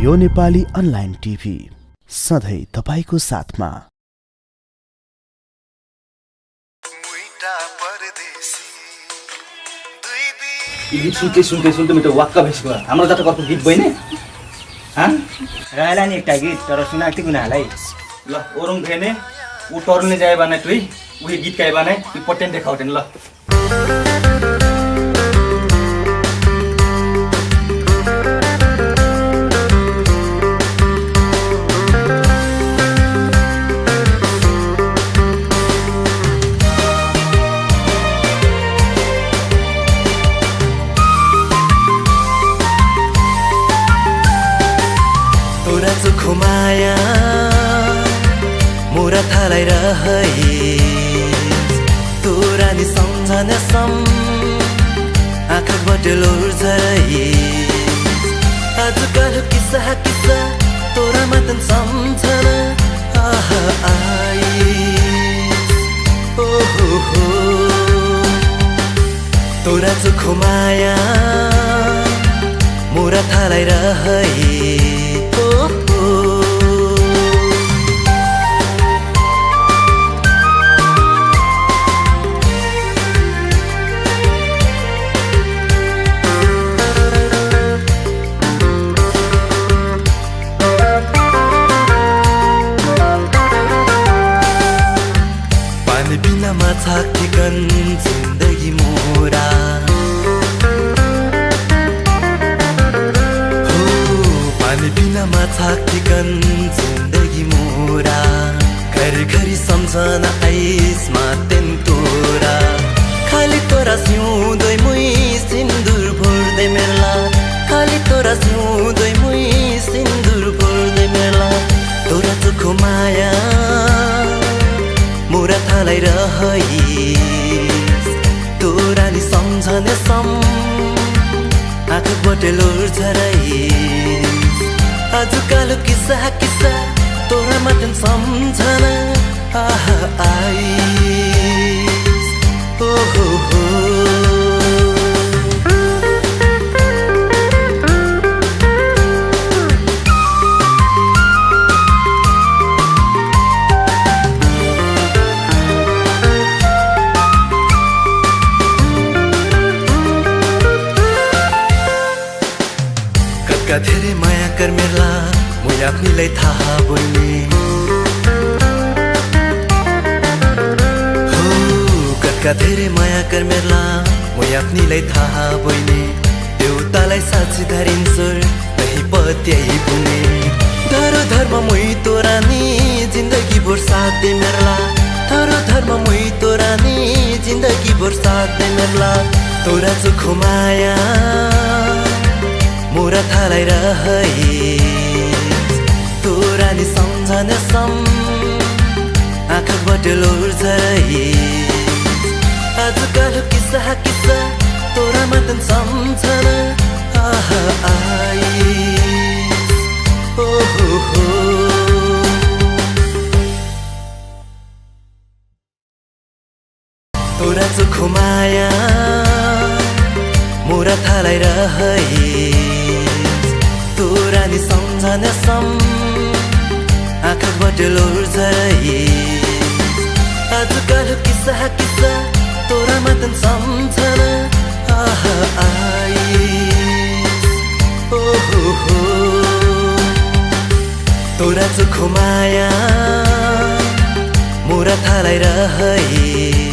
यो Nepali online TV सधैँ तपाईको साथमा। गीत सुनते मैं तो वाक्का भेस गयो हाम्रो जता कस्तो गीत बइने रायला नि एकटा गीत तर सुनाएको थिएँ कुनालाई ल ओरङ भेने उ टर्ने जाए बाने तुई उही गीत गाए बाने ती पटेन देखाउटेन ल माया मोरा थालाई रहइस तोरा नि सम्झने सम आँखाबाट लोर झराइस आजकल किस्सा तोरा मातन सम्झन आइस ओहो तोरा चोखो माया मोरा थालाई रहइस थाकिकन जिन्दगी मोरा हो पानी बिनामा थाकिकन जिन्दगी मोरा घरी सम्झना आइसमा तेन तोरा खाली तोरा सिउँदै मुई सिन्दुर भर्दै मेला खाली तोरा सिउँदै मुई सिन्दुर भर्दै मेला तोरा चोखो माया मोरा थालाई रहइस तोरा नि सम्झने सम आँखाबाट लोर झराइस आजकल किस्सा तोरा मातन सम्झन आइस ओहो धेरै माया कर मेला मुई आफ्नीलाई थाहा बोल्ने हो कतका धेरै माया कर मेला मुई आफ्नीलाई थाहा बोल्ने देउतालाई साक्षी धरिन्सुर कही पत्याई बुने धरो धर्म मुई तोरा नि जिन्दगी भर साथ दे मेला धरो धर्म मुई तोरा नि जिन्दगी भर साथ दे मेला तोरा चोखो माया मोरा थालाई रहइस तोरा नि सम्झने सम आँखाबाट लोर झराइस आजकल किस्सा तोरा मातन सम्झन आइस ओहो तोरा चोखो माया मोरा थालाई रहइस तोरा नि सम्झने सम आँखाबाट लोर झराइस आजकल किस्सा तोरा मातन सम्झन आइस ओहो तोरा चोखो माया मोरा थालाई रहइस